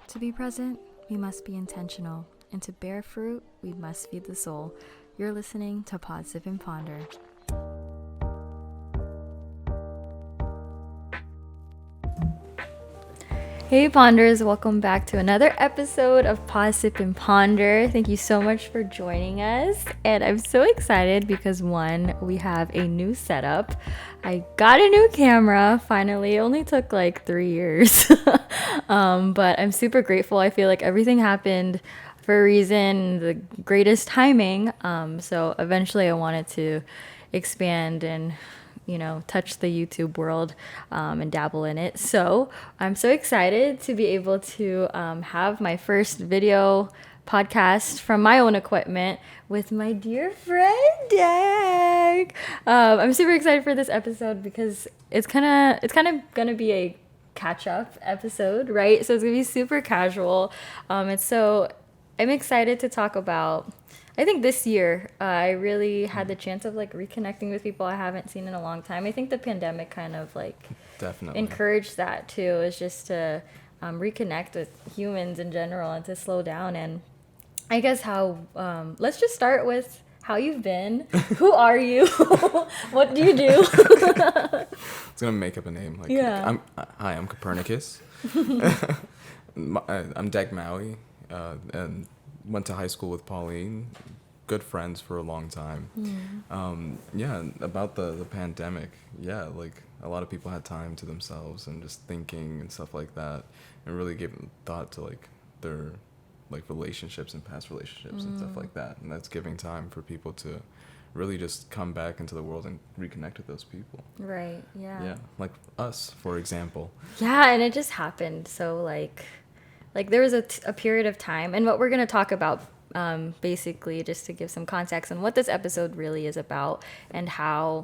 To be present, we must be intentional, and to bear fruit, we must feed the soul. You're listening to Pause, Sip, and Ponder. Hey Ponders, welcome back to another episode of Pause, Sip, and Ponder. Thank you so much for joining us. And I'm so excited because one, we have a new setup. I got a new camera, finally. It only took like 3 years. But I'm super grateful. I feel like everything happened for a reason, the greatest timing. So eventually I wanted to expand and touch the YouTube world and dabble in it. So I'm so excited to be able to have my first video podcast from my own equipment with my dear friend Dag. I'm super excited for this episode because it's kind of gonna be a catch up episode, right? So it's gonna be super casual. I'm excited to talk about. I think this year I really had the chance of like reconnecting with people I haven't seen in a long time. I think the pandemic kind of like definitely encouraged that too. Is just to reconnect with humans in general and to slow down. And I guess let's just start with how you've been. Who are you? What do you do? It's gonna make up a name. I'm Copernicus. I'm Dagmawi, and went to high school with Pauline. Good friends for a long time. About the pandemic. Yeah, like a lot of people had time to themselves and just thinking and stuff like that, and really giving thought to like their like relationships and past relationships and stuff like that. And that's giving time for people to really just come back into the world and reconnect with those people. Right. Yeah. Yeah, like us, for example. Yeah, and it just happened. So like there was a period of time, and what we're going to talk about basically, just to give some context on what this episode really is about and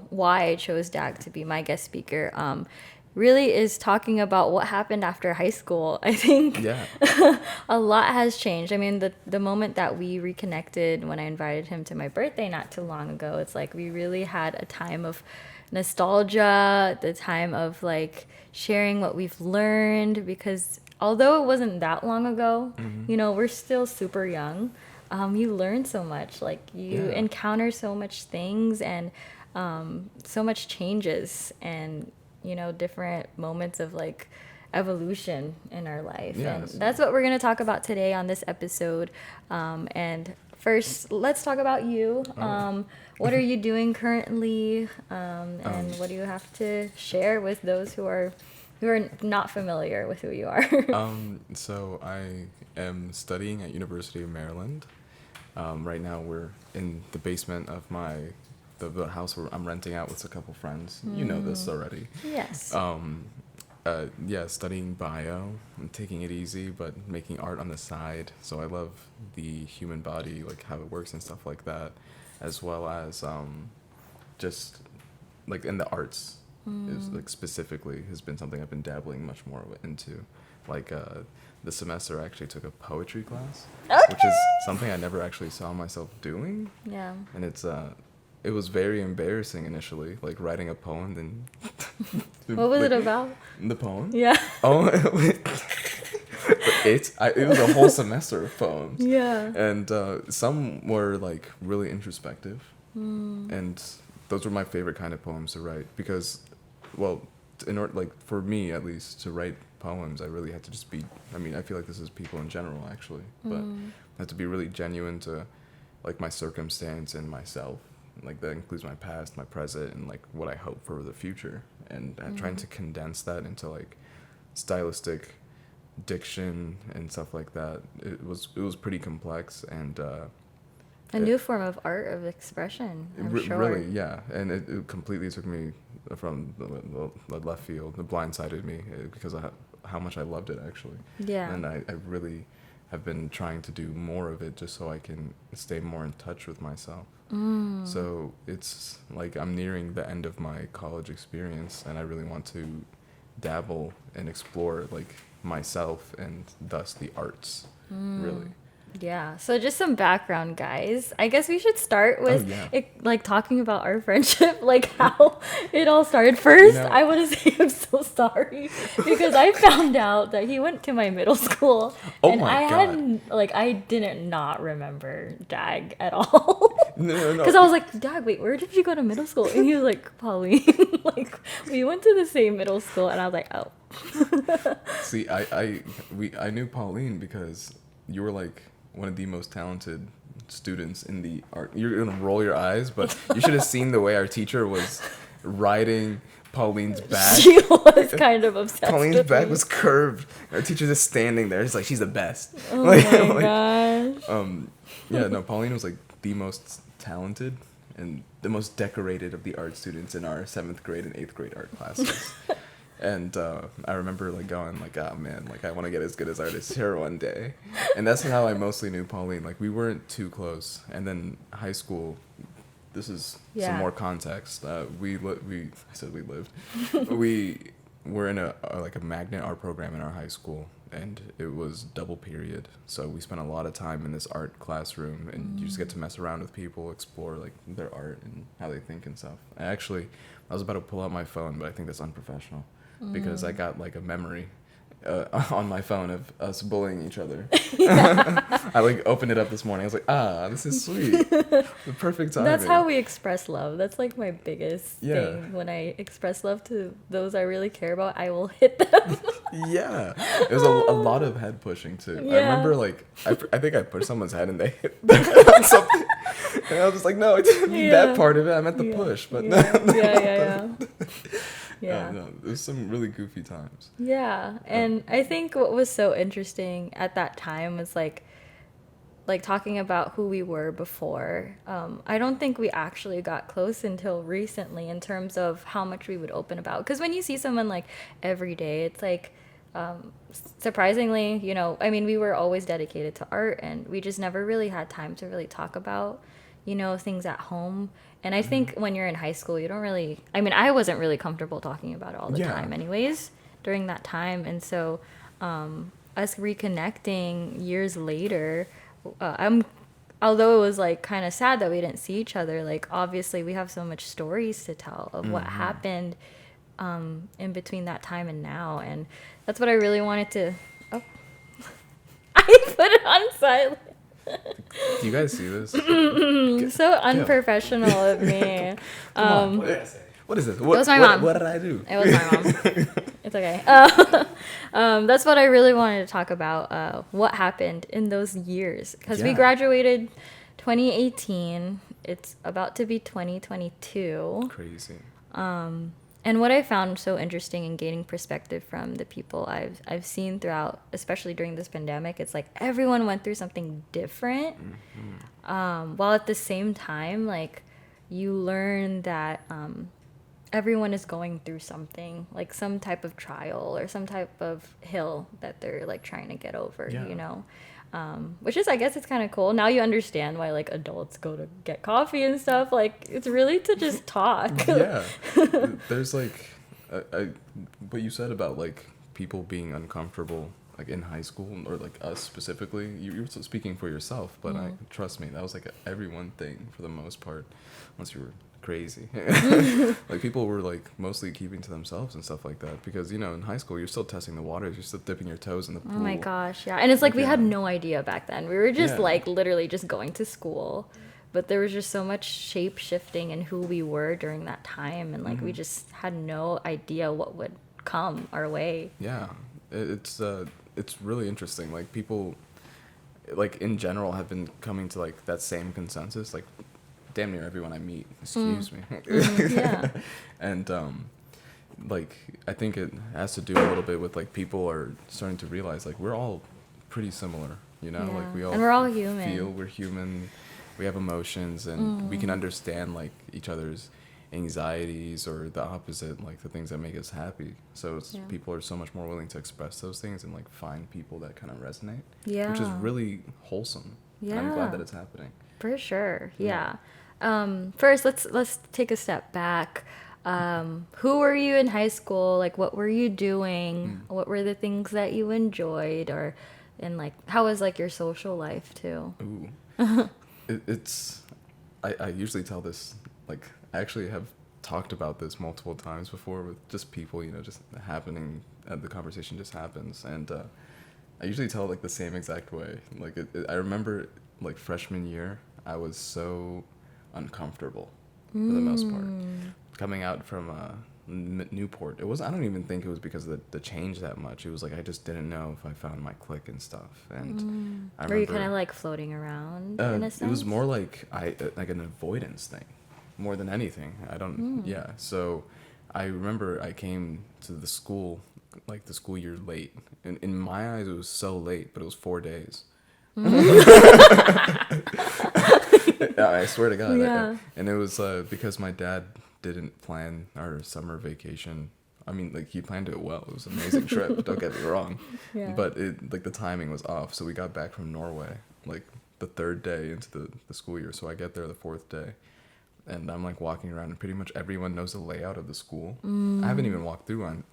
why I chose Dag to be my guest speaker, really is talking about what happened after high school. I think a lot has changed. I mean, the moment that we reconnected when I invited him to my birthday not too long ago, it's like we really had a time of nostalgia, the time of like sharing what we've learned, because although it wasn't that long ago, we're still super young. You learn so much, like you encounter so much things and so much changes and, different moments of like evolution in our life. Yes. And that's what we're going to talk about today on this episode. And first, let's talk about you. What are you doing currently? And what do you have to share with those who are not familiar with who you are? So I am studying at University of Maryland. Right now we're in the basement of the house where I'm renting out with a couple friends. You know this already. Yes. Studying bio. I'm taking it easy, but making art on the side. So I love the human body, like how it works and stuff like that, as well as just like in the arts. Is like specifically has been something I've been dabbling much more into. Like the semester I actually took a poetry class, which is something I never actually saw myself doing. Yeah. And it was very embarrassing initially, like writing a poem. Then what was it about? The poem? Yeah. Oh, it was a whole semester of poems. Yeah. And some were like really introspective, and those were my favorite kind of poems to write because, well, in order, like for me at least, to write poems, I really had to just be. I mean, I feel like this is people in general actually, but I had to be really genuine to, like my circumstance and myself. Like that includes my past, my present, and like what I hope for the future. And trying to condense that into like stylistic diction and stuff like that. It was pretty complex and. A new form of art of expression, I'm sure. Really, yeah. And it completely took me from the left field. It blindsided me because of how much I loved it, actually. Yeah. And I really have been trying to do more of it just so I can stay more in touch with myself. So it's like I'm nearing the end of my college experience, and I really want to dabble and explore like myself and thus the arts, really. Yeah. So just some background, guys. I guess we should start with like talking about our friendship, like how it all started. First, I want to say I'm so sorry because I found out that he went to my middle school, and I didn't not remember Dag at all. No. Because I was like, Dag, wait, where did you go to middle school? And he was like, Pauline. Like, we went to the same middle school, and I was like, oh. See, I knew Pauline because you were like one of the most talented students in the art. You're gonna roll your eyes, but you should have seen the way our teacher was riding Pauline's back. She was kind of obsessed. Pauline's back was curved. Our teacher just standing there. It's like she's the best. Oh my gosh. Yeah, no, Pauline was like the most talented and the most decorated of the art students in our 7th grade and 8th grade art classes. And I remember like going like, oh man, like I want to get as good as artists here one day. And that's how I mostly knew Pauline. Like we weren't too close. And then high school, this is some more context. We lived. We were in a magnet art program in our high school, and it was double period. So we spent a lot of time in this art classroom, and you just get to mess around with people, explore like their art and how they think and stuff. I was about to pull out my phone, but I think that's unprofessional. Because I got like a memory on my phone of us bullying each other. I like opened it up this morning. I was like, this is sweet. The perfect timing. That's how we express love. That's like my biggest thing. When I express love to those I really care about, I will hit them. Yeah. It was a lot of head pushing too. Yeah. I remember like, I think I pushed someone's head and they hit on something. And I was just like, no, I didn't mean that part of it. I meant the push. But Yeah. No, there's some really goofy times. Yeah, and I think what was so interesting at that time was like talking about who we were before. I don't think we actually got close until recently in terms of how much we would open about. Because when you see someone like every day, it's like surprisingly, I mean, we were always dedicated to art, and we just never really had time to really talk about things at home. And I think when you're in high school, you don't really, I mean, I wasn't really comfortable talking about it all the time anyways during that time. And so us reconnecting years later, although it was like kind of sad that we didn't see each other, like obviously we have so much stories to tell of what happened in between that time and now. And that's what I really wanted to, I put it on silent. Do you guys see this? So unprofessional of me. Come on, what is this? It was my mom. What did I do? It was my mom. It's okay. That's what I really wanted to talk about. What happened in those years? Because we graduated 2018. It's about to be 2022. Crazy. And what I found so interesting in gaining perspective from the people I've seen throughout, especially during this pandemic, it's like everyone went through something different. While at the same time, like you learn that everyone is going through something, like some type of trial or some type of hill that they're like trying to get over, which is, I guess it's kind of cool. Now you understand why like adults go to get coffee and stuff. Like it's really to just talk. Yeah. There's like, what you said about like people being uncomfortable like in high school, or like us specifically, you were speaking for yourself, but trust me, that was like everyone thing for the most part, once you were crazy. Like people were like mostly keeping to themselves and stuff like that, because in high school you're still testing the waters, you're still dipping your toes in the pool. Oh my gosh, yeah. And it's like we had no idea back then. We were just like literally just going to school, but there was just so much shape shifting in who we were during that time, and like we just had no idea what would come our way. Yeah, it's really interesting. Like people like in general have been coming to like that same consensus, like damn near everyone I meet, excuse me. Yeah. And like I think it has to do a little bit with like people are starting to realize like we're all pretty similar, like we all, and we're all human. We're human, we have emotions, and we can understand like each other's anxieties, or the opposite, like the things that make us happy. So people are so much more willing to express those things and like find people that kind of resonate, which is really wholesome. Yeah, I'm glad that it's happening. For sure. Yeah. First, let's take a step back. Who were you in high school? Like, what were you doing? What were the things that you enjoyed, or And like, how was like your social life too? Ooh. It's I usually tell this, like, I actually have talked about this multiple times before with just people, just happening, the conversation just happens. And I usually tell it like the same exact way. Like, I remember, like, freshman year, I was so uncomfortable for the most part. Coming out from Newport, I don't even think it was because of the change that much. It was like I just didn't know if I found my clique and stuff. And I Were you remember, kind of like floating around in a sense? it was more like like an avoidance thing, more than anything. I don't. Yeah. So I remember I came to the school, like the school year late. And in my eyes, it was so late, but it was 4 days. I swear to God. Yeah. And it was because my dad didn't plan our summer vacation. I mean, like, he planned it well. It was an amazing trip. Don't get me wrong. Yeah. But the timing was off. So we got back from Norway, like, the 3rd day into the school year. So I get there the 4th day. And I'm, like, walking around, and pretty much everyone knows the layout of the school. I haven't even walked through our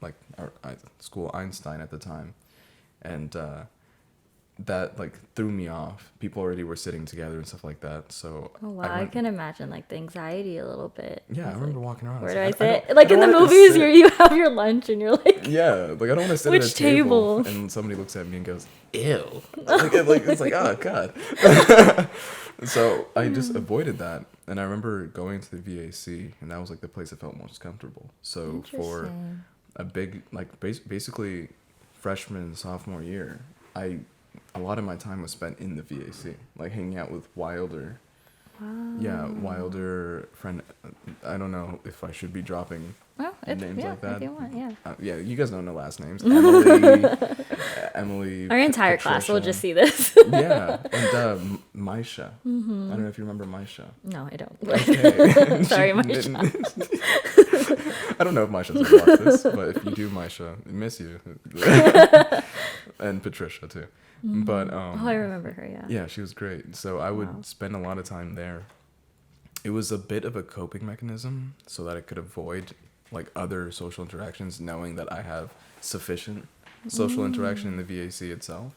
school Einstein at the time. And that, like, threw me off. People already were sitting together and stuff like that. So Oh wow, I can imagine like the anxiety a little bit. Yeah, I remember walking around. Where do I sit? Like in the movies where you have your lunch and you're like, yeah, like, I don't want to sit which at a table and somebody looks at me and goes, ew. It's like, oh God. So I just avoided that. And I remember going to the VAC, and that was like the place I felt most comfortable. So for a big, like, basically freshman, sophomore year, a lot of my time was spent in the VAC, like hanging out with Wilder. Wow. Yeah, Wilder, friend. I don't know if I should be dropping names like that. If you want, yeah. Yeah, you guys don't know last names. Emily. Our entire Patricia. class will just see this. Yeah, and Maisha. I don't know if you remember Maisha. No, I don't. Okay. Sorry, Maisha. I don't know if Maisha's gonna watch this, but if you do, Maisha, I miss you. And Patricia too. But I remember her. Yeah. Yeah, she was great. So I would spend a lot of time there. It was a bit of a coping mechanism so that I could avoid, like, other social interactions, knowing that I have sufficient social interaction in the VAC itself.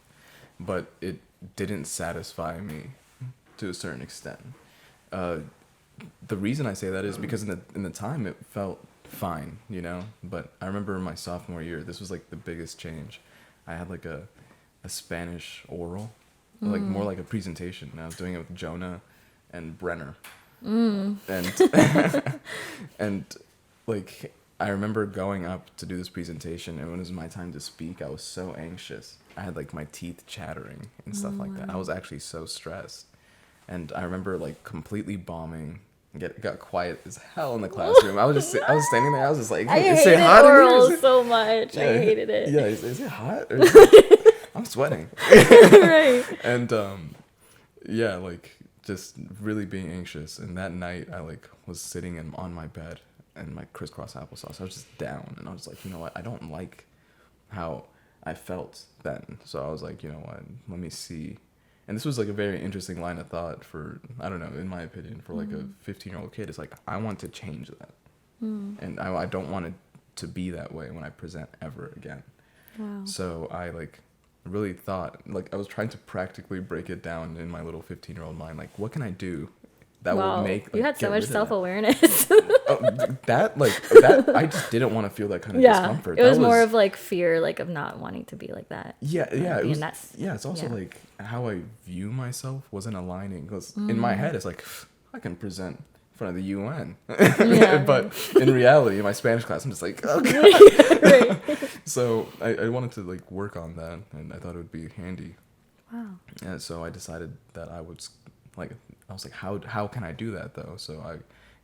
But it didn't satisfy me to a certain extent. The reason I say that is because in the time it felt fine, But I remember my sophomore year, this was like the biggest change. I had like a Spanish oral, like more like a presentation. And I was doing it with Jonah and Brenner. And and like, I remember going up to do this presentation, and when it was my time to speak, I was so anxious. I had like my teeth chattering and stuff like that. I was actually so stressed. And I remember like completely bombing. Got quiet as hell in the classroom. I was standing there. I was just like, I is hated it hot orals so much. Yeah, I hated it. Yeah, is it hot? Or I'm sweating. Right. And yeah, like, just really being anxious. And that night, I like was sitting on my bed and my crisscross applesauce. I was just down, and I was like, you know what? I don't like how I felt then. So I was like, you know what? Let me see. And this was like a very interesting line of thought for, I don't know, in my opinion, for like a 15-year-old kid. It's like, I want to change that. And I don't want it to be that way when I present ever again. Wow. So I like really thought, like, I was trying to practically break it down in my little 15-year-old mind. Like, what can I do that will make, like, you had so much self-awareness. That I just didn't want to feel that kind of discomfort. It was more of like fear, like of not wanting to be like that. Yeah, it was. It's also like how I view myself wasn't aligning, because in my head it's like, I can present in front of the UN, but in reality, in my Spanish class, I'm just like, oh God. Right. So I wanted to like work on that, and I thought it would be handy. Wow. And so I decided that I was like, how can I do that though? So I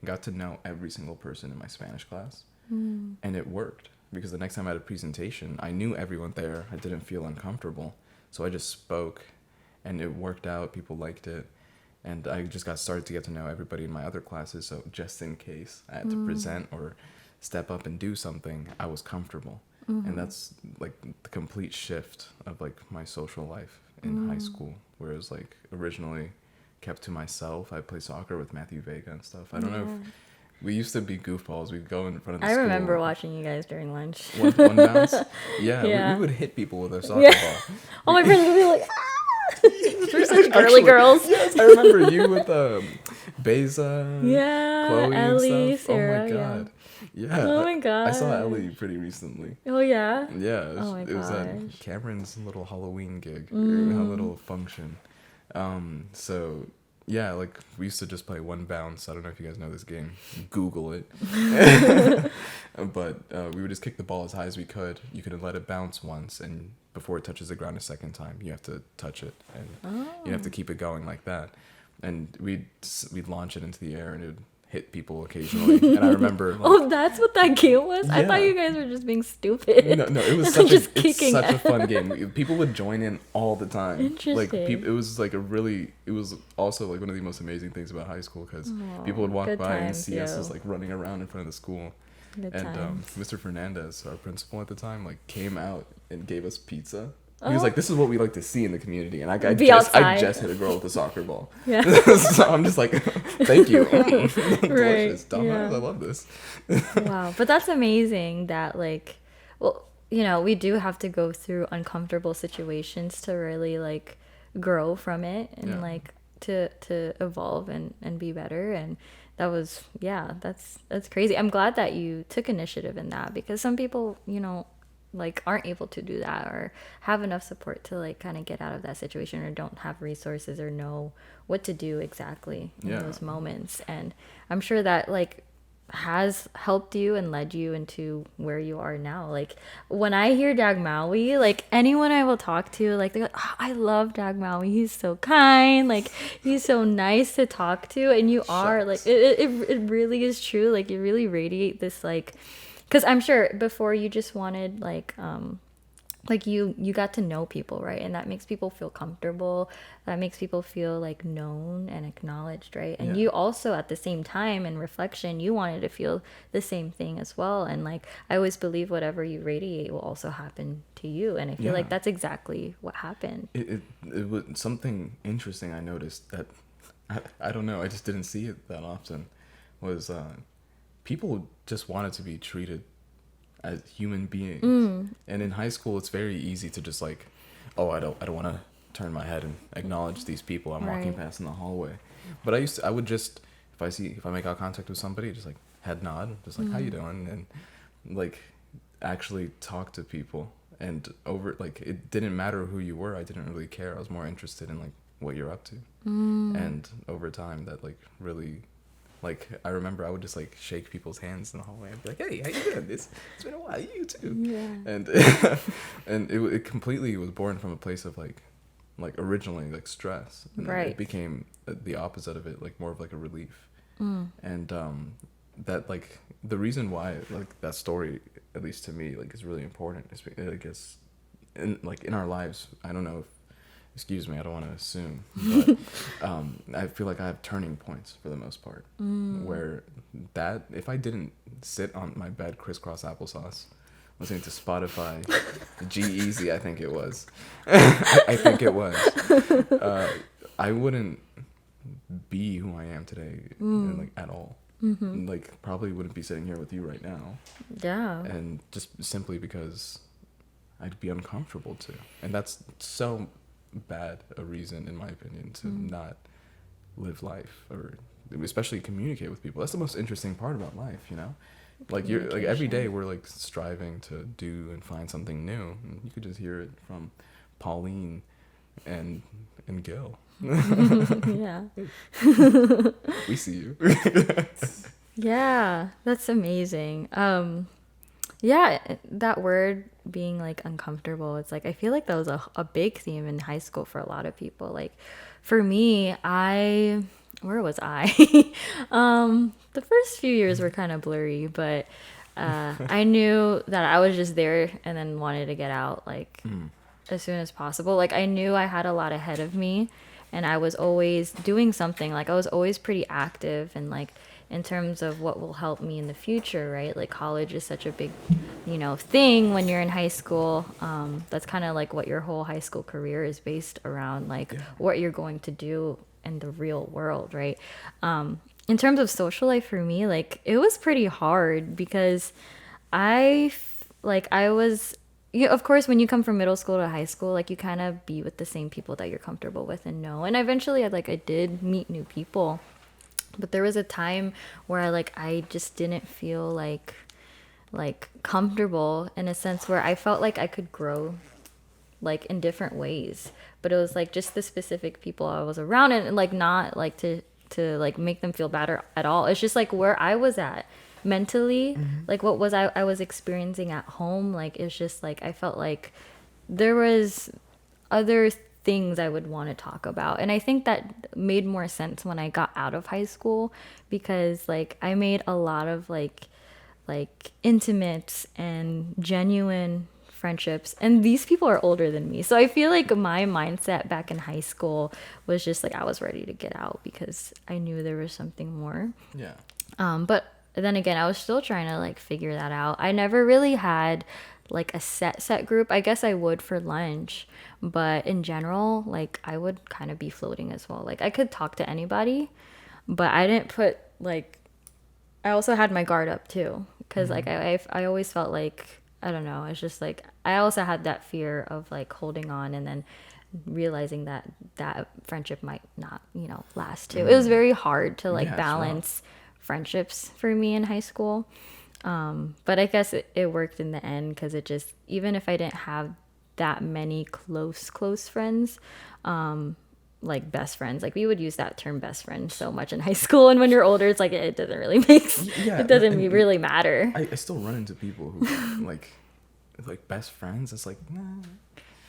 got to know every single person in my Spanish class, and it worked, because the next time I had a presentation, I knew everyone there. I didn't feel uncomfortable, so I just spoke, and it worked out. People liked it, and I just got started to get to know everybody in my other classes. So just in case I had to present or step up and do something, I was comfortable. And that's like the complete shift of like my social life in high school, where it was like originally kept to myself. I play soccer with Matthew Vega and stuff. I don't know if We used to be goofballs. We'd go in front of the I school. remember watching you guys during lunch. One bounce? Yeah, Yeah. we would hit people with our soccer ball. All my friends would be like, we're such girly girls. Yes, I remember you with Beza, Yeah, Chloe, Ellie, and stuff. Sarah, Oh my god. Yeah. Oh my god. I saw Ellie pretty recently. Oh yeah. Yeah, Oh my it was at gosh. Cameron's little Halloween gig, or a little function. So yeah, like we used to just play one bounce. I don't know if you guys know this game. Google it. But we would just kick the ball as high as we could. You could let it bounce once, and before it touches the ground a second time, you have to touch it, and you have to keep it going like that. And we'd launch it into the air, and it would hit people occasionally. And I remember, like, Oh, that's what that game was? I thought Yeah. you guys were just being stupid. no, it was Just it's kicking such a fun game. People would join in all the time. Like Interesting. it was like it was also like one of the most amazing things about high school, because people would walk good by and times, see us yo. as like running around in front of the school. Good And times. Mr. Fernandez, our principal at the time, like came out and gave us pizza. He was Oh. like, "This is what we like to see in the community," and I Be just outside. hit a girl with a soccer ball. Yeah. So I'm just like, "Thank you, delicious, dumbass. yeah. I love this." Wow. But that's amazing that, like, well, you know, we do have to go through uncomfortable situations to really, like, grow from it and, Yeah. like, to evolve and be better. And that was, yeah, that's crazy. I'm glad that you took initiative in that, because some people, you know, like aren't able to do that or have enough support to like kind of get out of that situation, or don't have resources or know what to do exactly in Yeah. those moments. And I'm sure that like has helped you and led you into where you are now. Like when I hear Dagmawi, like anyone I will talk to, like they're like, oh, I love Dagmawi, he's so kind, like he's so nice to talk to. And you are like, it really is true. Like you really radiate this, like, because I'm sure before you just wanted like you got to know people, right? And that makes people feel comfortable, that makes people feel like known and acknowledged, right? And Yeah. you also at the same time in reflection, you wanted to feel the same thing as well. And like I always believe whatever you radiate will also happen to you, and I feel Yeah. like that's exactly what happened. It was something interesting I noticed that I don't know, I just didn't see it that often, was people just wanted to be treated as human beings. And in high school it's very easy to just like, oh, I don't want to turn my head and acknowledge these people I'm walking Right. past in the hallway. But I would just, if I make eye contact with somebody, just like head nod, just like how you doing, and like actually talk to people. And over, like, it didn't matter who you were, I didn't really care. I was more interested in like what you're up to. And over time that like really, like, I remember I would just like shake people's hands in the hallway and be like, hey, how you doing? It's been a while, you too. Yeah. And and it completely was born from a place of like originally like stress, and then Right. it became the opposite of it, like more of like a relief. And that, like, the reason why like that story, at least to me, like is really important is I guess in our lives, I don't know if, excuse me, I don't want to assume, but I feel like I have turning points for the most part, where that if I didn't sit on my bed crisscross applesauce listening to Spotify, G-Eazy, I think it was, I wouldn't be who I am today, like at all. Like probably wouldn't be sitting here with you right now, Yeah. and just simply because I'd be uncomfortable too, and that's so bad a reason, in my opinion, to not live life, or especially communicate with people. That's the most interesting part about life, you know? Like you're like every day we're like striving to do and find something new, and you could just hear it from Pauline and Gil. Yeah. We see you. Yeah, that's amazing. Yeah, that word being like uncomfortable, it's like I feel like that was a big theme in high school for a lot of people. Like for me, where was I? The first few years were kind of blurry, but I knew that I was just there and then wanted to get out like as soon as possible. Like I knew I had a lot ahead of me, and I was always doing something. Like I was always pretty active, and like in terms of what will help me in the future, right? Like college is such a big, you know, thing when you're in high school. That's kind of like what your whole high school career is based around, like what you're going to do in the real world, right? in terms of social life for me, like it was pretty hard because I was, of course, when you come from middle school to high school, like you kind of be with the same people that you're comfortable with and know. And eventually, I did meet new people, but there was a time where I just didn't feel like comfortable in a sense where I felt like I could grow like in different ways, but it was like just the specific people I was around, and like not like to like make them feel bad at all. It's just like where I was at mentally, like what was I was experiencing at home. Like it's just like I felt like there was other things I would want to talk about, and I think that made more sense when I got out of high school, because like I made a lot of like intimate and genuine friendships, and these people are older than me, so I feel like my mindset back in high school was just like I was ready to get out because I knew there was something more. Yeah. But then again, I was still trying to like figure that out. I never really had like a set group. I guess I would for lunch, but in general, like I would kind of be floating as well. Like I could talk to anybody, but I didn't put like, I also had my guard up too, because like I always felt like, I don't know, it's just like I also had that fear of like holding on and then realizing that that friendship might not, last too. It was very hard to like balance friendships for me in high school. But I guess it worked in the end, because it just, even if I didn't have that many close friends, like best friends, like we would use that term best friend so much in high school, and when you're older it's like it doesn't really it doesn't really matter. I still run into people who like best friends. It's like, nah.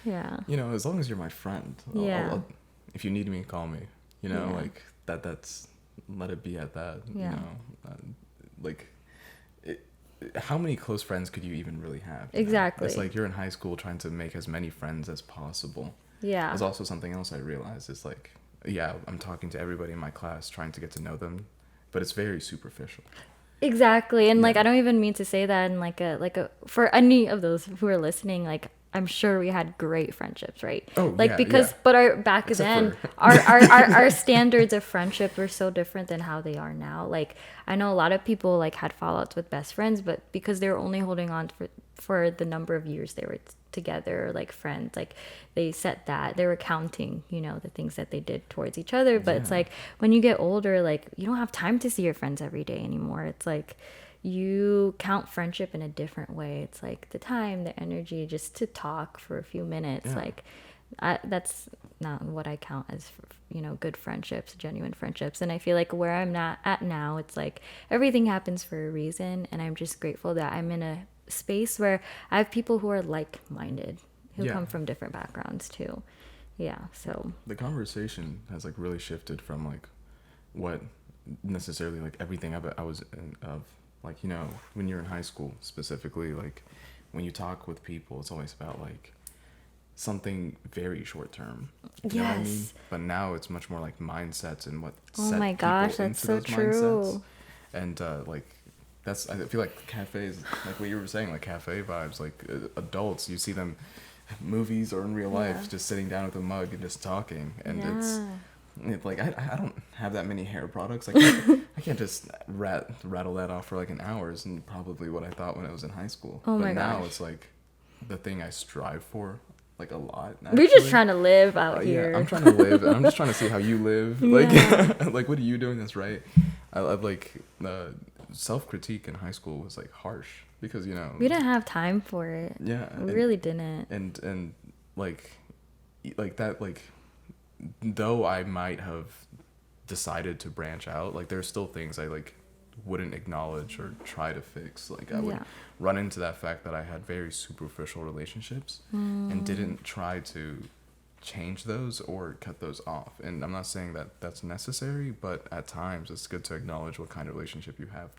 Yeah. As long as you're my friend, I'll, if you need me, call me. Like that's, let it be at that. Like how many close friends could you even really have? Exactly. It's like you're in high school trying to make as many friends as possible. Yeah. There's also something else I realized. It's like, yeah, I'm talking to everybody in my class, trying to get to know them, but it's very superficial. Exactly. And like I don't even mean to say that in like a for any of those who are listening, like I'm sure we had great friendships, right? Oh, like yeah, because yeah. but our back Except then for... our standards of friendship were so different than how they are now. Like I know a lot of people like had fallouts with best friends, but because they were only holding on for the number of years they were together, or like friends, like they set that they were counting, the things that they did towards each other. But it's like when you get older, like you don't have time to see your friends every day anymore. It's like you count friendship in a different way. It's like the time, the energy, just to talk for a few minutes. Like that's not what I count as good friendships, genuine friendships. And I feel like where I'm not at now, it's like everything happens for a reason, and I'm just grateful that I'm in a space where I have people who are like-minded, who come from different backgrounds too. So the conversation has like really shifted from like what necessarily like everything I was in, of like, when you're in high school specifically, like when you talk with people, it's always about like something very short term. You know what I mean? But now it's much more like mindsets and what set my gosh, people that's into so those true. mindsets. And like that's, I feel like cafes, like what you were saying, like cafe vibes, like adults, you see them movies or in real life just sitting down with a mug and just talking, and it's like I don't have that many hair products. I can't just rattle that off for like an hour. Isn't probably what I thought when I was in high school. Oh but my now gosh. it's like the thing I strive for like a lot. We're just trying to live out here. Yeah, I'm trying to live, and I'm just trying to see how you live. Like like what are you doing that's right? I like self-critique in high school was like harsh, because we didn't have time for it. We really didn't. And like that, like though I might have decided to branch out, like there's still things I like wouldn't acknowledge or try to fix. Like I would run into that fact that I had very superficial relationships and didn't try to change those or cut those off. And I'm not saying that that's necessary, but at times it's good to acknowledge what kind of relationship you have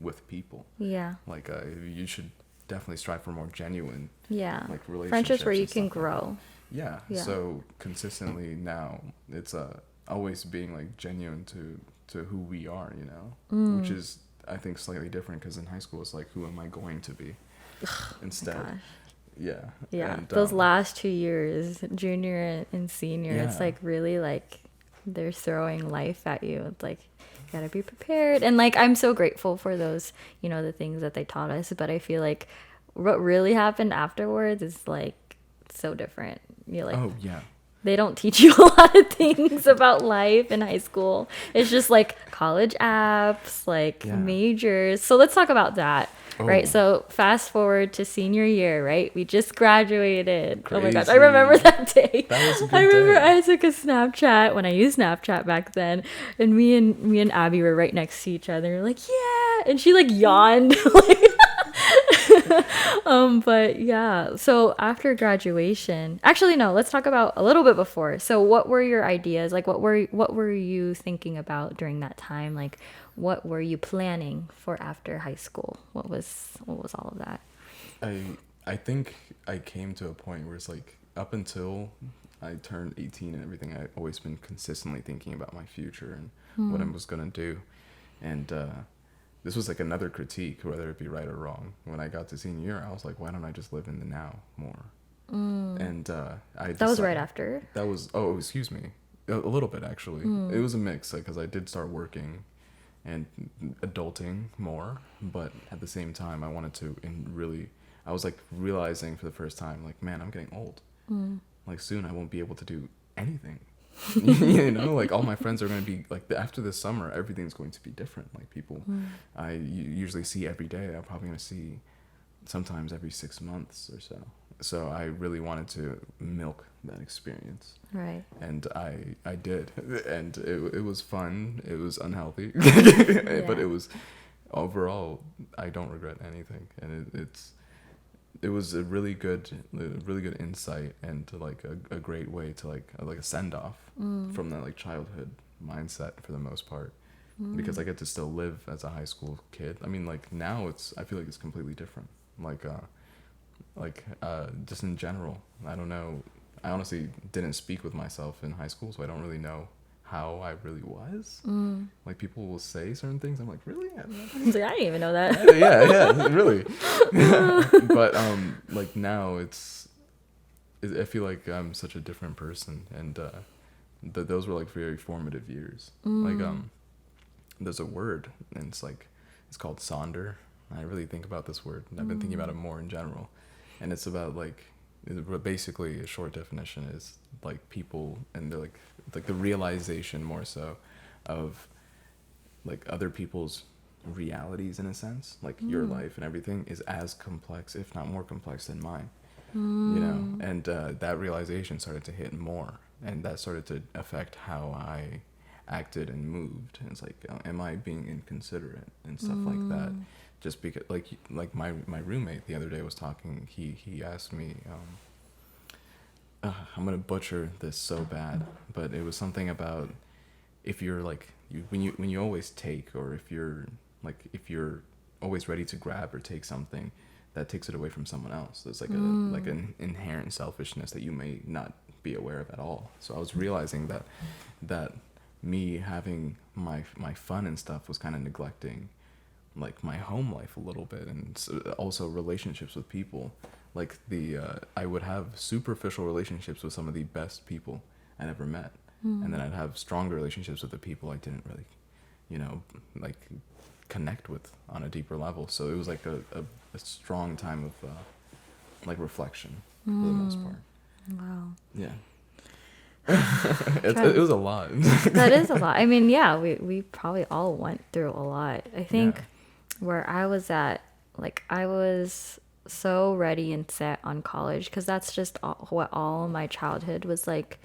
with people. Like you should definitely strive for more genuine like relationships, friendships where you can grow. So consistently now it's always being like genuine to who we are, which is I think slightly different, because in high school it's like, who am I going to be instead. And, those last 2 years, junior and senior, it's like really like they're throwing life at you. It's like gotta be prepared. And like, I'm so grateful for those, you know, the things that they taught us. But I feel like what really happened afterwards is like so different. You're like, oh yeah, they don't teach you a lot of things about life in high school. It's just like college apps, like majors. So let's talk about that, right? So fast forward to senior year, right? We just graduated. Crazy. Oh my gosh, I remember that day. That was a good I remember day. I took a Snapchat when I used Snapchat back then, and me and Abby were right next to each other. Like, yeah, and she like yawned. Like, but yeah, so after graduation, actually no, let's talk about a little bit before. So what were your ideas? Like, what were you thinking about during that time? Like, what were you planning for after high school? What was all of that? I think I came to a point where it's like, up until I turned 18 and everything, I've always been consistently thinking about my future and what I was gonna do. And this was like another critique, whether it be right or wrong. When I got to senior year, I was like, why don't I just live in the now more? And that was right after? That was, oh, excuse me. A little bit, actually. It was a mix, because I did start working and adulting more. But at the same time, I wanted to I was like realizing for the first time, like, man, I'm getting old. Like, soon I won't be able to do anything. You know, like, all my friends are going to be like, after this summer, everything's going to be different. Like, people I usually see every day, I'm probably going to see sometimes every 6 months or so I really wanted to milk that experience, Right. and I did, and it was fun. It was unhealthy, but it was, overall, I don't regret anything, and it was a really good insight, and like a great way to like a send off from that like childhood mindset for the most part, because I get to still live as a high school kid. I mean, like, now I feel like it's completely different. Like just in general, I don't know. I honestly didn't speak with myself in high school, so I don't really know how I really was. Like, people will say certain things, I'm like, really? I didn't even know that. yeah, really. But like, now I feel like I'm such a different person, and those were like very formative years. Like, there's a word, and it's called sonder. I really think about this word, and I've been thinking about it more in general, and it's about like, basically a short definition is like people, and they're like the realization more so of like other people's realities, in a sense, like your life and everything is as complex, if not more complex, than mine. You know, and that realization started to hit more, and that started to affect how I acted and moved. And it's like, am I being inconsiderate and stuff like that? Just because, like my roommate the other day was talking. He asked me, I'm gonna butcher this so bad, but it was something about, if you're like, when you always take, or if you're always ready to grab or take something, that takes it away from someone else. There's like an inherent selfishness that you may not be aware of at all. So I was realizing that me having my fun and stuff was kind of neglecting like my home life a little bit, and also relationships with people. Like, I would have superficial relationships with some of the best people I ever met, and then I'd have stronger relationships with the people I didn't really, like, connect with on a deeper level. So it was like a strong time of like reflection for the most part. Wow. Yeah. It was a lot. That is a lot. I mean, yeah, we probably all went through a lot. I think where I was at, like, I was so ready and set on college, because that's just what all my childhood was like,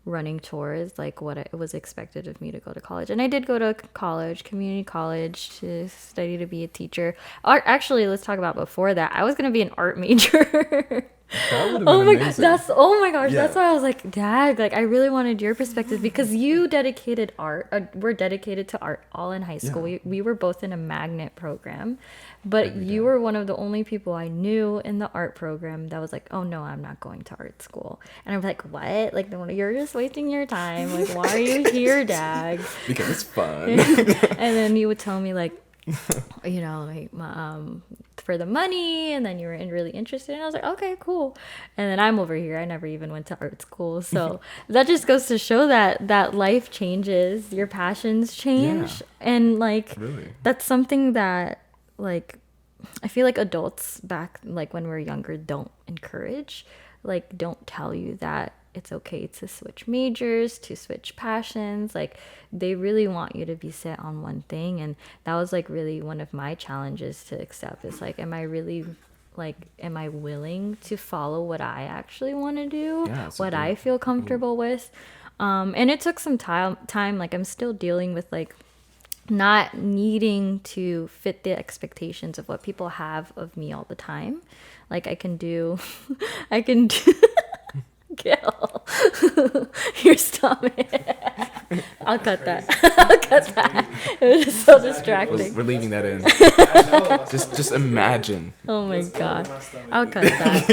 running towards, like what it was expected of me to go to college. And I did go to college, community college, to study to be a teacher. Or actually, let's talk about before that. I was going to be an art major. That would have been amazing. That's why I was like, Dad, like, I really wanted your perspective, because you dedicated we're dedicated to art all in high school. We were both in a magnet program, but you were one of the only people I knew in the art program that was like, oh no, I'm not going to art school. And I'm like, what? Like, you're just wasting your time. Like, why are you here, Dad? Because it's fun. And then you would tell me, like, you know, like for the money, and then you were really interested, and I was like, okay, cool. And then I'm over here, I never even went to art school, so that just goes to show that life changes, your passions change. And like Really? that's something that, like, I feel like adults back, like when we were younger, don't encourage, like don't tell you that it's okay to switch majors, to switch passions. Like they really want you to be set on one thing. And that was like really one of my challenges to accept, is like, am I really, like, am I willing to follow what I actually want to do, what I feel comfortable with? And it took some time. Like I'm still dealing with like not needing to fit the expectations of what people have of me all the time. Like I can do Gil, your stomach. I'll cut that. I'll cut that. It was so distracting. We're leaving that in. Just imagine. Oh my god. I'll cut that.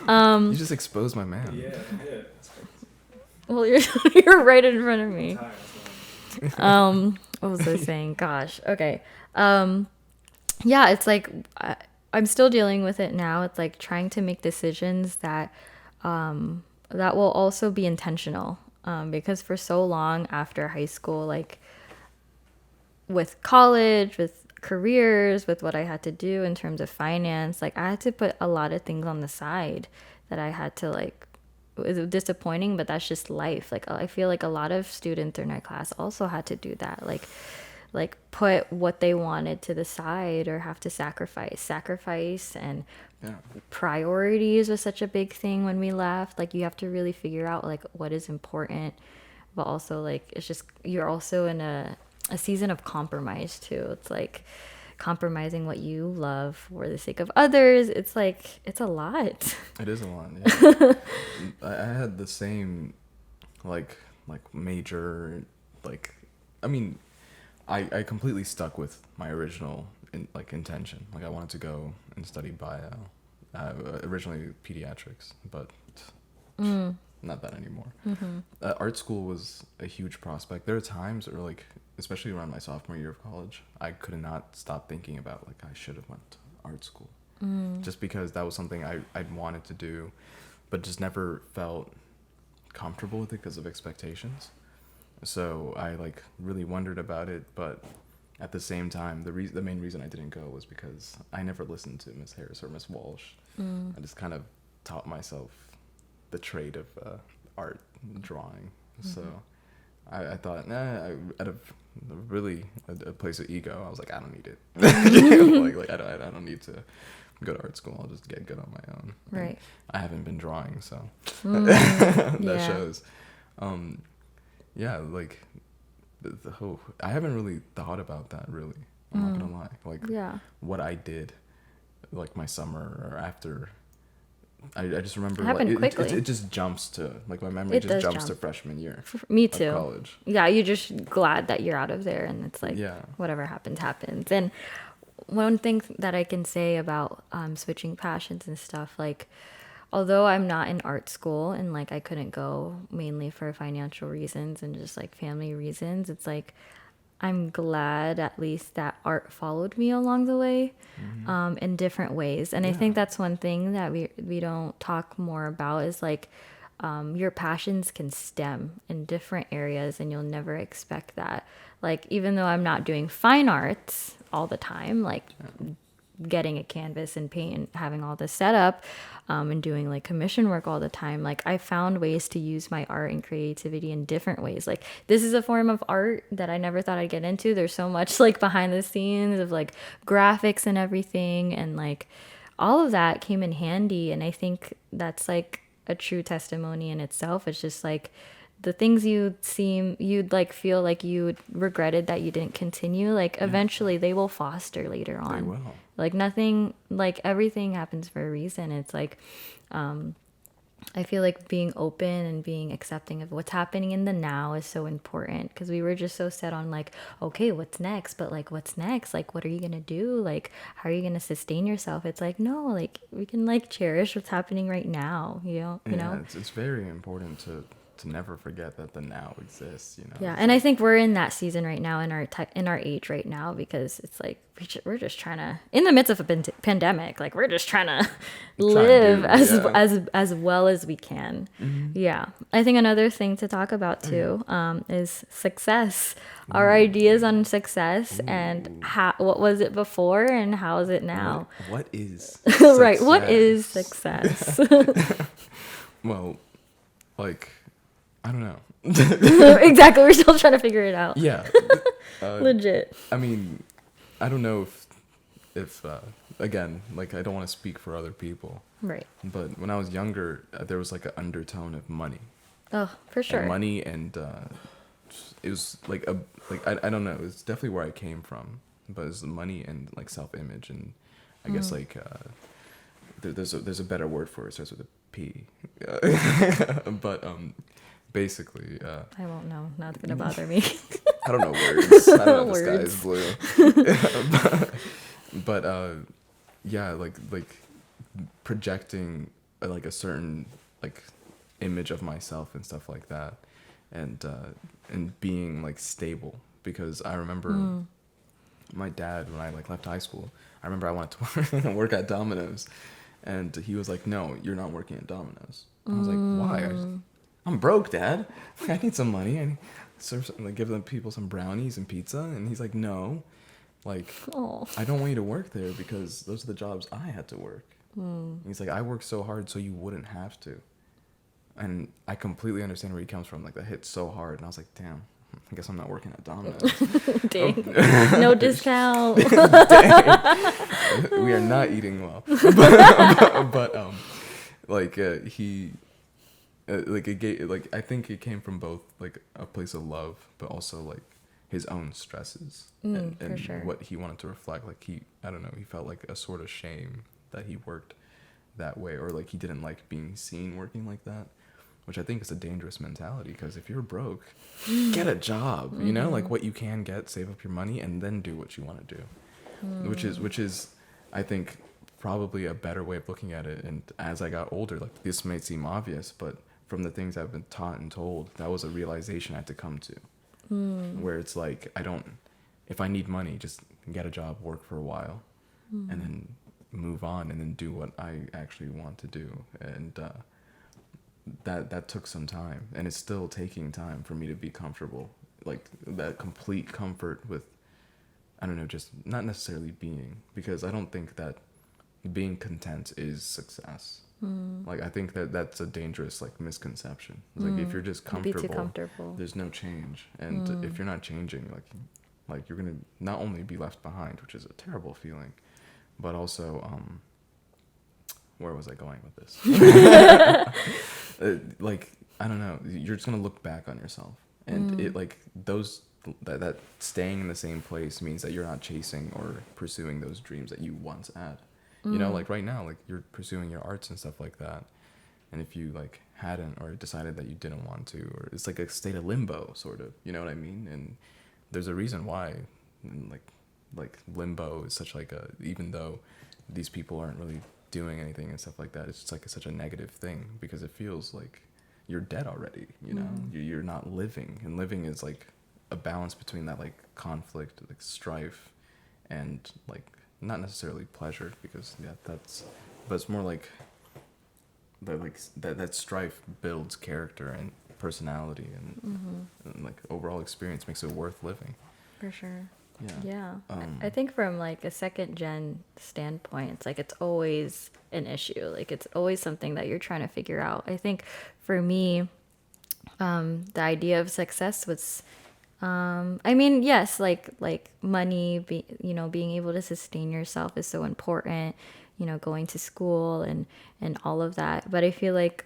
You just exposed my man. Yeah. Well, you're right in front of me. What was I saying? Gosh. Okay. Yeah, it's like I'm still dealing with it now. It's like trying to make decisions that that will also be intentional. Because for so long after high school, like with college, with careers, with what I had to do in terms of finance, like I had to put a lot of things on the side that I had to, like, it was disappointing, but that's just life. Like I feel like a lot of students in our class also had to do that, like put what they wanted to the side, or have to sacrifice. And priorities was such a big thing when we left. Like you have to really figure out like what is important, but also like it's just, you're also in a season of compromise too. It's like compromising what you love for the sake of others. It's like, it's a lot. It is a lot. Yeah. I had the same like major, like, I mean, I completely stuck with my original intention. Like I wanted to go and study bio, originally pediatrics, but not that anymore. Art school was a huge prospect. There are times, or like especially around my sophomore year of college, I could not stop thinking about like I should have went to art school, just because that was something I'd wanted to do, but just never felt comfortable with it because of expectations. So I like really wondered about it, but at the same time, the main reason I didn't go was because I never listened to Miss Harris or Miss Walsh. I just kind of taught myself the trade of art and drawing. So I thought, out of really a place of ego, I was like, I don't need it. like I don't need to go to art school. I'll just get good on my own. Right. And I haven't been drawing, so that shows. Yeah, like the whole, I haven't really thought about that really. I'm not gonna lie. Like what I did, like my summer or after. I just remember it just jumps to, like, my memory just jumps to freshman year. Me too. Of college. Yeah, you're just glad that you're out of there, and it's like whatever happens. And one thing that I can say about switching passions and stuff, like, although I'm not in art school and like I couldn't go mainly for financial reasons and just like family reasons, it's like I'm glad at least that art followed me along the way, in different ways. And I think that's one thing that we don't talk more about, is like your passions can stem in different areas and you'll never expect that. Like even though I'm not doing fine arts all the time, like getting a canvas and paint and having all this set up, and doing like commission work all the time, like I found ways to use my art and creativity in different ways. Like this is a form of art that I never thought I'd get into. There's so much like behind the scenes of like graphics and everything, and like all of that came in handy. And I think that's like a true testimony in itself. It's just like the things you'd like feel like you regretted that you didn't continue, like eventually they will foster later on. They will. Like nothing, like everything happens for a reason. It's like I feel like being open and being accepting of what's happening in the now is so important, because we were just so set on like, okay, what's next? But like, what's next? Like, what are you going to do? Like, how are you going to sustain yourself? It's like, no, like we can like cherish what's happening right now, you know? It's very important to to never forget that the now exists, you know? Yeah, and I think we're in that season right now in our age right now, because it's like we're just trying to, in the midst of a pandemic, like we're just trying to live as well as we can. Yeah, I think another thing to talk about too is success. Our ideas on success and what was it before and how is it now? What is right? What is success? Well, like, I don't know. Exactly. We're still trying to figure it out. Yeah. Legit. I mean, I don't know if again, like, I don't want to speak for other people. Right. But when I was younger, there was like an undertone of money. Oh, for sure. And money and it was like I don't know. It's definitely where I came from. But it's money and like self-image, and I guess like there's a better word for it. It starts with a P. But basically, I won't know. Not gonna bother me. I don't know words. I don't know the sky is blue. but yeah, like projecting like a certain like image of myself and stuff like that, and being like stable, because I remember my dad, when I like left high school, I remember I wanted to work at Domino's, and he was like, "No, you're not working at Domino's." I was like, "Why? I'm broke, Dad. I need some money. I need like give them people some brownies and pizza." And he's like, "No, like I don't want you to work there because those are the jobs I had to work." He's like, "I worked so hard so you wouldn't have to." And I completely understand where he comes from. Like, that hit so hard, and I was like, "Damn, I guess I'm not working at Domino's." Dang. No discount. We are not eating well. but like he like it gave, like I think it came from both like a place of love, but also like his own stresses and for sure. what he wanted to reflect. Like I don't know, he felt like a sort of shame that he worked that way, or like he didn't like being seen working like that, which I think is a dangerous mentality, because if you're broke, get a job, you know, like what you can get, save up your money, and then do what you want to do, which is I think probably a better way of looking at it. And as I got older, like, this may seem obvious, but from the things I've been taught and told, that was a realization I had to come to, where it's like, if I need money, just get a job, work for a while, and then move on, and then do what I actually want to do. And that took some time, and it's still taking time for me to be comfortable, like that complete comfort with, I don't know, just not necessarily being, because I don't think that being content is success. Like, I think that's a dangerous like misconception. Like, if you're just comfortable, there's no change, and if you're not changing, like you're gonna not only be left behind, which is a terrible feeling, but also where was I going with this? Like, I don't know, you're just gonna look back on yourself, and it like that staying in the same place means that you're not chasing or pursuing those dreams that you once had. You know, like right now, like you're pursuing your arts and stuff like that, and if you like hadn't, or decided that you didn't want to, or it's like a state of limbo sort of, you know what I mean? And there's a reason why, like limbo is such like a, even though these people aren't really doing anything and stuff like that, it's just like such a negative thing, because it feels like you're dead already, you know? You're not living, and living is like a balance between that like conflict, like strife, and like not necessarily pleasure, because but it's more like that strife builds character and personality, and like overall experience makes it worth living. For sure. Yeah. I think from like a second gen standpoint, it's like it's always an issue. Like, it's always something that you're trying to figure out. I think for me, the idea of success was, I mean, yes, like money, being able to sustain yourself is so important, going to school and all of that. But I feel like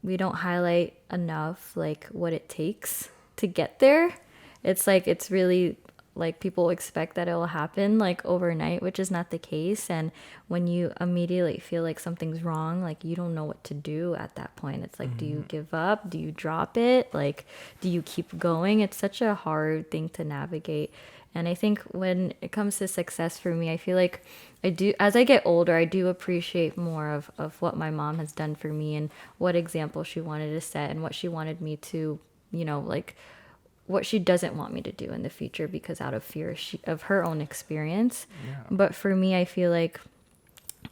we don't highlight enough like what it takes to get there. It's like, it's really like people expect that it will happen like overnight, which is not the case. And when you immediately feel like something's wrong, like you don't know what to do at that point. It's like, do you give up? Do you drop it? Like, do you keep going? It's such a hard thing to navigate. And I think when it comes to success for me, I feel like as I get older, I do appreciate more of what my mom has done for me and what example she wanted to set and what she wanted me to, like what she doesn't want me to do in the future because out of fear of her own experience. Yeah. But for me, I feel like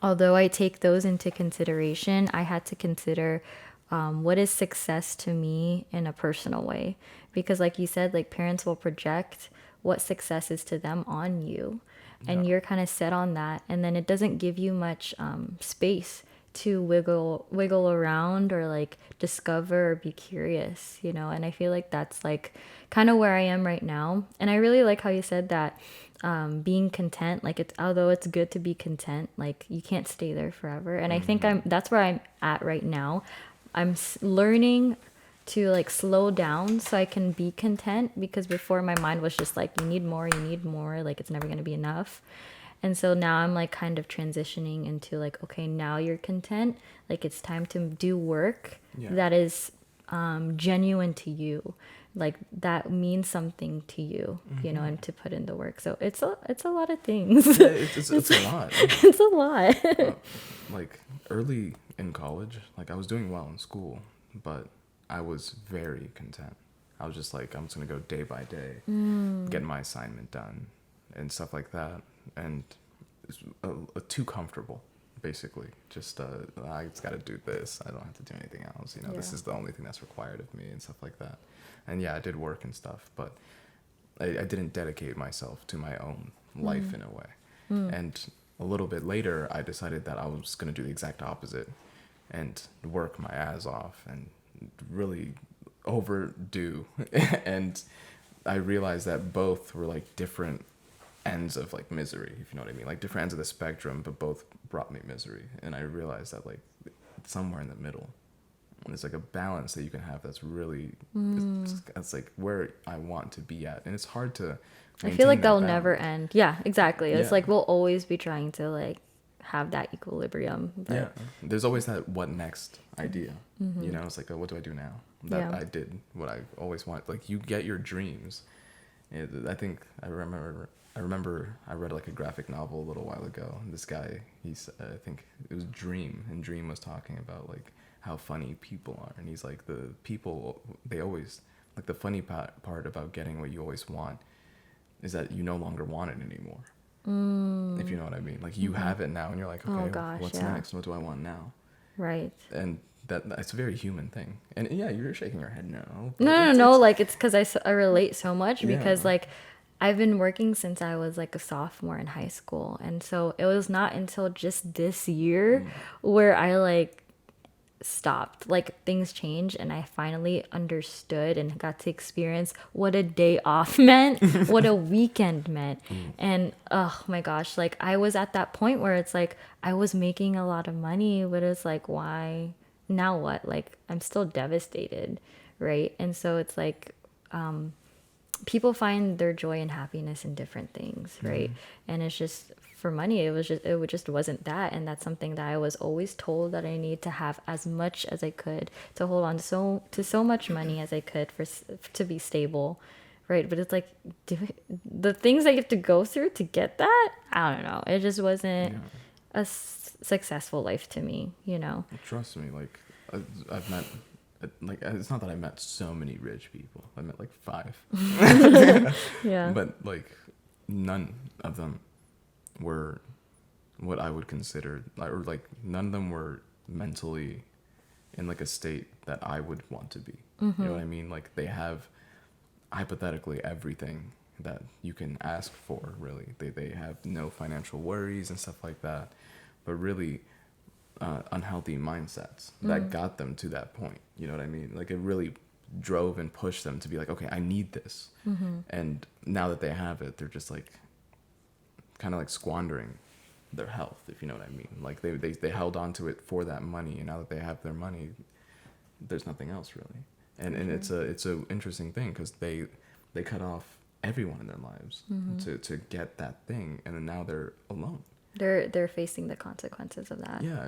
although I take those into consideration, I had to consider what is success to me in a personal way. Because like you said, like parents will project what success is to them on you. And you're kind of set on that. And then it doesn't give you much space to wiggle around or like discover or be curious, And I feel like that's like kind of where I am right now. And I really like how you said that being content, like although it's good to be content, like you can't stay there forever. And I think that's where I'm at right now. I'm learning to like slow down so I can be content, because before my mind was just like, you need more, like it's never going to be enough. And so now I'm like kind of transitioning into like, okay, now you're content. Like it's time to do work that is genuine to you. Like that means something to you, and to put in the work. So it's a lot of things. Yeah, it's a lot. It's a lot. Like early in college, like I was doing well in school, but I was very content. I was just like, I'm just gonna go day by day, get my assignment done, and stuff like that. And it's too comfortable, basically. Just I just gotta do this. I don't have to do anything else. This is the only thing that's required of me and stuff like that. And yeah, I did work and stuff, but I didn't dedicate myself to my own life in a way. And a little bit later, I decided that I was gonna do the exact opposite and work my ass off and really overdo. And I realized that both were like different ends of like misery, if you know what I mean, like different ends of the spectrum, but both brought me misery. And I realized that like somewhere in the middle, there's like a balance that you can have that's really it's like where I want to be at. And it's hard to I feel like that'll never end. Yeah, exactly. It's like we'll always be trying to like have that equilibrium. But... yeah, there's always that what next idea. It's like, what do I do now that I did what I always wanted? Like you get your dreams. I think I remember I read like a graphic novel a little while ago. This guy, I think it was Dream, and Dream was talking about like how funny people are, and he's like, the people, they always, like the funny part about getting what you always want is that you no longer want it anymore. If you know what I mean. Like you have it now, and you're like, okay, what's next? What do I want now? Right. And that's a very human thing. And yeah, you're shaking your head no. No. Like it's because I relate so much because like I've been working since I was like a sophomore in high school. And so it was not until just this year where I like stopped. Like things changed and I finally understood and got to experience what a day off meant, what a weekend meant. And oh my gosh, like I was at that point where it's like I was making a lot of money, but it's like, why? Now what? Like I'm still devastated, right? And so it's like people find their joy and happiness in different things, right? And it's just for money, it just wasn't that. And that's something that I was always told that I need to have as much as I could to hold on to so much money as I could to be stable, right? But it's like the things that you have to go through to get that, I don't know, it just wasn't a successful life to me, Trust me, like I've met, like it's not that I met so many rich people. I met like 5. Yeah. But like none of them were what I would consider, or like none of them were mentally in like a state that I would want to be. You know what I mean? Like they have hypothetically everything that you can ask for, really. They have no financial worries and stuff like that, but really unhealthy mindsets that got them to that point. You know what I mean? Like it really drove and pushed them to be like, okay, I need this. And now that they have it, they're just like kind of like squandering their health, if you know what I mean. Like they held on to it for that money, and now that they have their money, there's nothing else really. And it's a interesting thing because they cut off everyone in their lives to get that thing, and then now they're alone. They're facing the consequences of that. Yeah,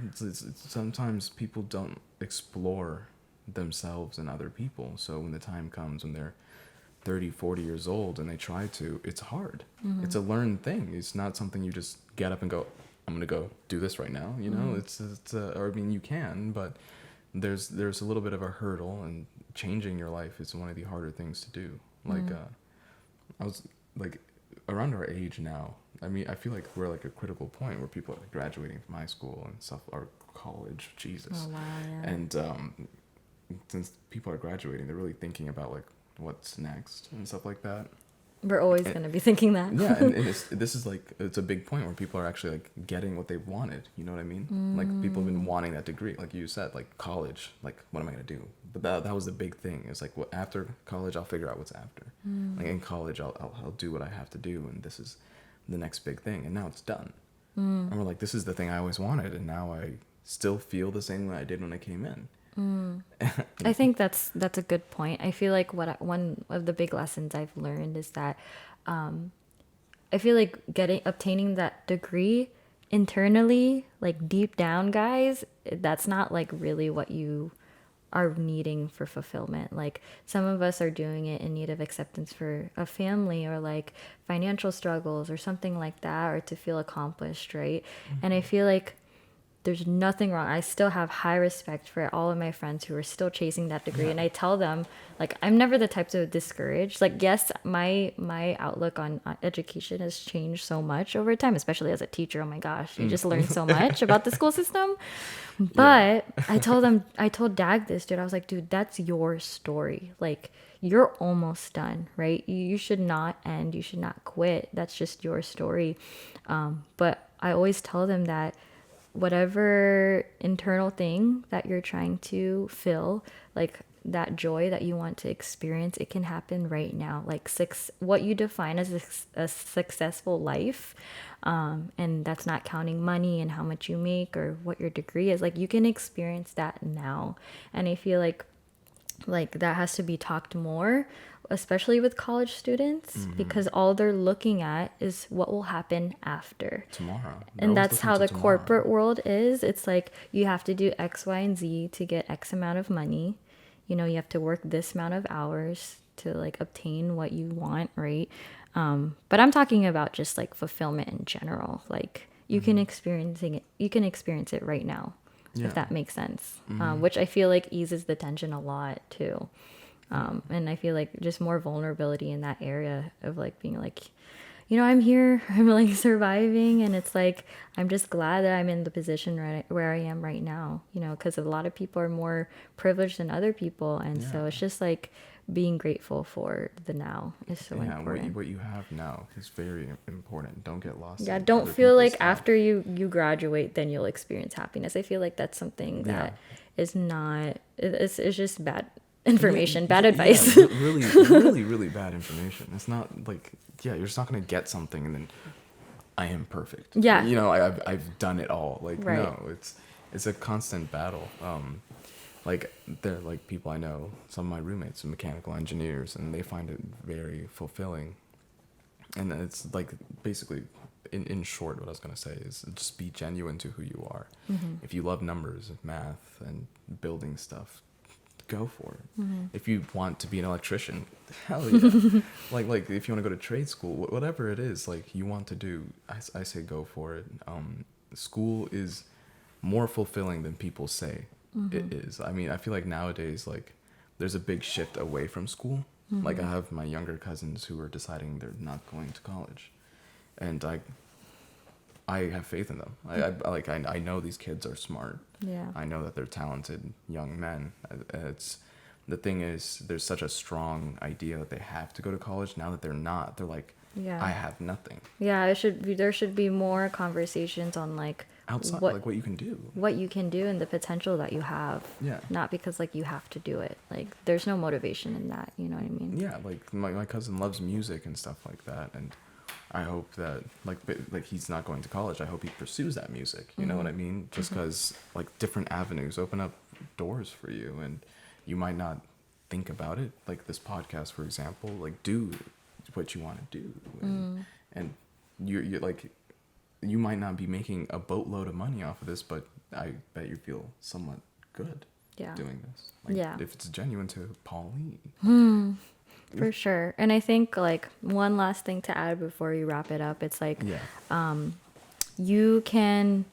it's sometimes people don't explore themselves and other people. So when the time comes when they're 30, 40 years old and they try to, it's hard. It's a learned thing. It's not something you just get up and go, I'm gonna go do this right now, you know. Or I mean, you can, but there's a little bit of a hurdle, and changing your life is one of the harder things to do. Like I was like around our age now, I mean, I feel like we're like a critical point where people are like graduating from high school and stuff, or college, Jesus. Oh, wow, yeah. And since people are graduating, they're really thinking about like what's next and stuff like that. We're always going to be thinking that. Yeah, and this is like, it's a big point where people are actually like getting what they wanted. You know what I mean? Like people have been wanting that degree, like you said, like college. Like, what am I gonna do? But that was the big thing. It's like, after college, I'll figure out what's after. Like in college, I'll do what I have to do, and this is the next big thing. And now it's done. And we're like, this is the thing I always wanted, and now I still feel the same way I did when I came in. I think that's a good point. I feel like one of the big lessons I've learned is that I feel like obtaining that degree internally, like deep down, guys, that's not like really what you are needing for fulfillment. Like some of us are doing it in need of acceptance for a family, or like financial struggles or something like that, or to feel accomplished, right? And I feel like there's nothing wrong. I still have high respect for all of my friends who are still chasing that degree. And I tell them, like, I'm never the type to discourage. Like, yes, my outlook on education has changed so much over time, especially as a teacher. Oh my gosh, you just learn so much about the school system. But I told Dag this, dude. I was like, dude, that's your story. Like, you're almost done, right? You should not end. You should not quit. That's just your story. But I always tell them that whatever internal thing that you're trying to fill, like that joy that you want to experience, it can happen right now. Like what you define as a successful life, and that's not counting money and how much you make or what your degree is, like you can experience that now. And I feel like that has to be talked more, especially with college students, because all they're looking at is what will happen after tomorrow. And that's how the corporate world is. It's like you have to do X, Y, and Z to get X amount of money. You know, you have to work this amount of hours to like obtain what you want, right? But I'm talking about just like fulfillment in general. Like you can experience it right now. If that makes sense, which I feel like eases the tension a lot too. And I feel like just more vulnerability in that area of like being like, you know, I'm here, I'm like surviving, and it's like I'm just glad that I'm in the position right where I am right now, you know, because a lot of people are more privileged than other people, and so it's just like being grateful for the now is so important. What you have now is very important. Don't get lost. Yeah, don't feel like after you graduate then you'll experience happiness. I feel like that's something that is not. It's just bad information, bad advice. really bad information. It's not like you're just not gonna get something and then I am perfect. Yeah, you know, I've done it all. Like no, it's a constant battle. Like they're like people I know, some of my roommates are mechanical engineers, and they find it very fulfilling. And it's like basically, in short, what I was gonna say is just be genuine to who you are. If you love numbers, math, and building stuff, go for it. If you want to be an electrician, hell yeah. like if you want to go to trade school, whatever it is, like you want to do, I say go for it. School is more fulfilling than people say it is. I mean, I feel like nowadays, like there's a big shift away from school. Like I have my younger cousins who are deciding they're not going to college, and I have faith in them. I know these kids are smart. Yeah. I know that they're talented young men. It's the thing is, there's such a strong idea that they have to go to college. Now that they're not, they're like, I have nothing. Yeah, there should be more conversations on like outside, like what you can do, and the potential that you have. Yeah. Not because like you have to do it. Like there's no motivation in that. You know what I mean? Yeah. Like my cousin loves music and stuff like that, and I hope that like he's not going to college. I hope he pursues that music. You know what I mean? Just because like different avenues open up doors for you, and you might not think about it. Like this podcast, for example, like do what you want to do, and you're like, you might not be making a boatload of money off of this, but I bet you feel somewhat good doing this. Like, if it's genuine to Pauline. for sure. And I think like one last thing to add before we wrap it up, it's like you can,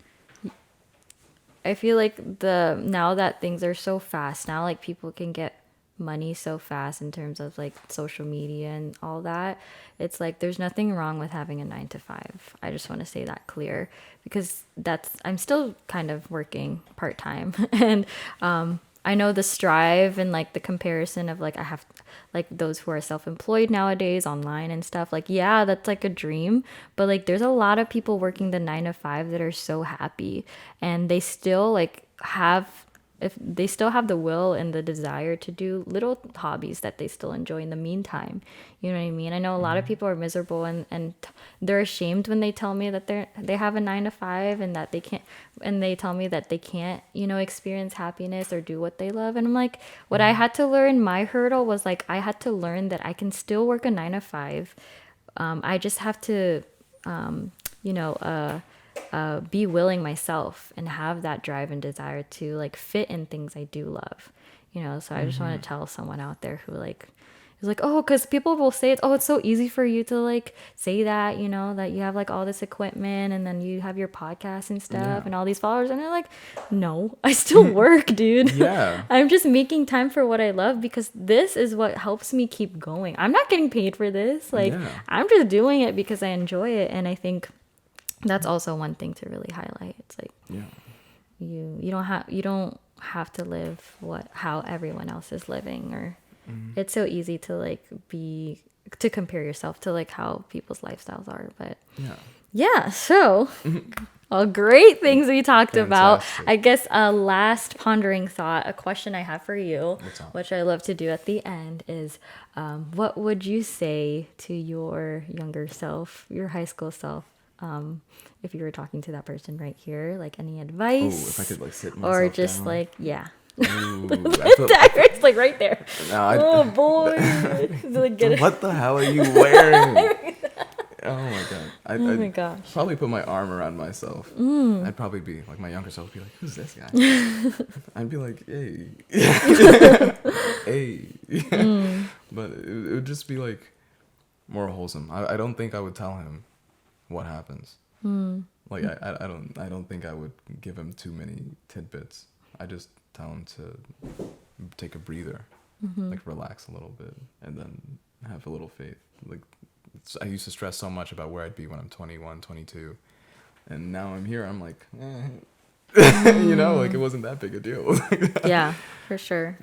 I feel like now that things are so fast now, like people can get money so fast in terms of like social media and all that. It's like there's nothing wrong with having a 9 to 5. I just want to say that clear, because I'm still kind of working part-time and I know the strive and like the comparison of like I have like those who are self-employed nowadays online and stuff, like yeah, that's like a dream, but like there's a lot of people working the 9 to 5 that are so happy, and they still like have, if they still have the will and the desire to do little hobbies that they still enjoy in the meantime. You know what I mean? I know a lot of people are miserable and they're ashamed when they tell me that they have a 9 to 5 and that they can't, and they tell me that they can't, experience happiness or do what they love. And I'm like, what I had to learn, my hurdle was like, I had to learn that I can still work a 9 to 5. I just have to, be willing myself and have that drive and desire to like fit in things I do love, so I just want to tell someone out there who like is like, oh, because people will say it's so easy for you to like say that, that you have like all this equipment and then you have your podcast and stuff and all these followers, and they're like, no, I still work, dude. I'm just making time for what I love, because this is what helps me keep going. I'm not getting paid for this, like I'm just doing it because I enjoy it. And I think that's also one thing to really highlight. It's like you don't have to live how everyone else is living, or it's so easy to like to compare yourself to like how people's lifestyles are. But so all great things we talked about. I guess a last pondering thought, a question I have for you, which I love to do at the end, is what would you say to your younger self, your high school self? If you were talking to that person right here, like any advice? Oh, if I could like sit myself or just down. Like, yeah. Ooh, Dagger's like right there. No, boy. Like, what the hell are you wearing? Oh my god. Oh my gosh. Probably put my arm around myself. I'd probably be like, my younger self would be like, who's this guy? I'd be like, hey. Hey. But it would just be like more wholesome. I don't think I would tell him what happens. Like I don't think I would give him too many tidbits. I just tell him to take a breather, like relax a little bit, and then have a little faith. Like I used to stress so much about where I'd be when I'm 21, 22, and now I'm here. I'm like, like it wasn't that big a deal. Yeah, for sure.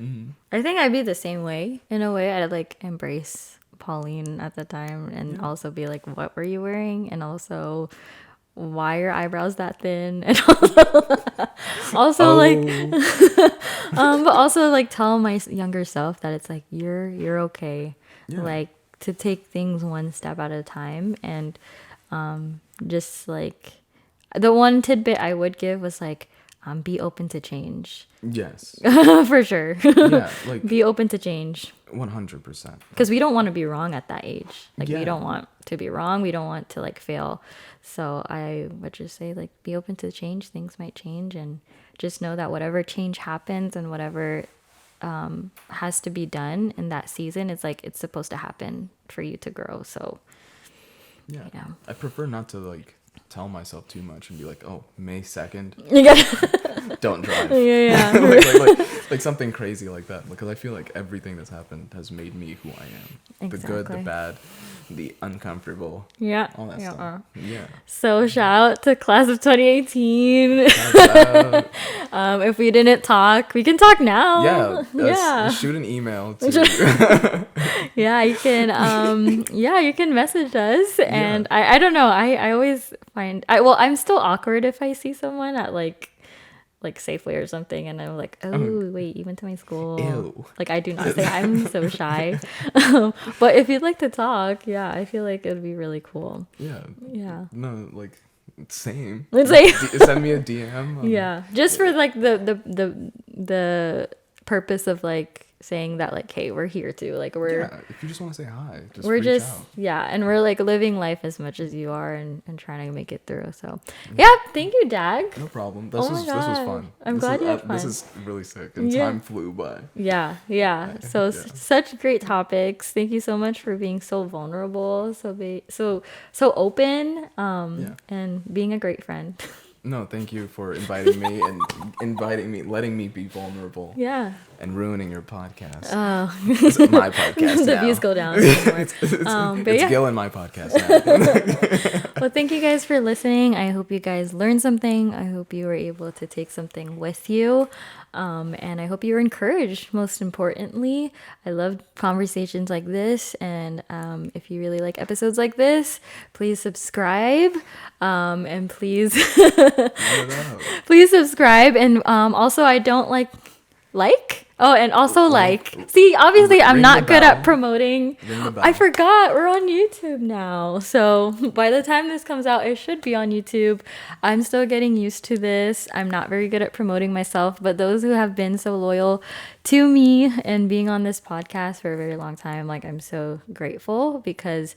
I think I'd be the same way. In a way, I'd like embrace Pauline at the time, and also be like, what were you wearing? And also, why are your eyebrows that thin? And also like but also like tell my younger self that it's like you're okay. Like to take things one step at a time. And just like the one tidbit I would give was like, be open to change. Yes. For sure. Yeah, like be open to change. 100%. Because we don't want to be wrong at that age. Like we don't want to be wrong. We don't want to like fail. So I would just say like be open to change. Things might change, and just know that whatever change happens and whatever has to be done in that season, it's like it's supposed to happen for you to grow. So yeah. I prefer not to like tell myself too much and be like, oh, May 2nd, don't drive. like something crazy like that, because I feel like everything that's happened has made me who I am. The good, the bad, the uncomfortable, all that stuff. So shout out to class of 2018. If we didn't talk, we can talk now. Shoot an email to you can you can message us. And I don't know, I always find I'm still awkward if I see someone at like Safeway or something, and I'm like, oh wait, you went to my school. Ew. Like I do not say, I'm so shy. But if you'd like to talk, I feel like it'd be really cool. No, like same. Let's say send me a DM. Just for like the purpose of like saying that like, hey, we're here too. Like we're if you just want to say hi, just we're reach just out. and we're like living life as much as you are and trying to make it through. So yeah, thank you, Dag. No problem. Oh this was fun. I'm glad you had fun. This is really sick, and time flew by. Yeah. So such great topics. Thank you so much for being so vulnerable, so open, and being a great friend. No, thank you for inviting me and letting me be vulnerable. Yeah. And ruining your podcast. Oh. It's my podcast The now. views go down. It's Gil and my podcast now. Well, thank you guys for listening. I hope you guys learned something. I hope you were able to take something with you. And I hope you were encouraged, most importantly. I love conversations like this. And if you really like episodes like this, please subscribe. And please, please subscribe. And also, I don't like. Oh, and also see, obviously I'm not good at promoting. I forgot we're on YouTube now. So by the time this comes out, it should be on YouTube. I'm still getting used to this. I'm not very good at promoting myself, but those who have been so loyal to me and being on this podcast for a very long time, like I'm so grateful because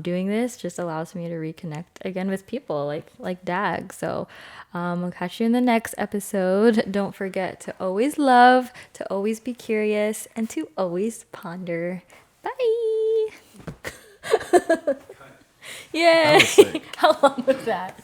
doing this just allows me to reconnect again with people like Dag. So I'll catch you in the next episode. Don't forget to always love, to always be curious, and to always ponder. Bye. Yay! How long was that?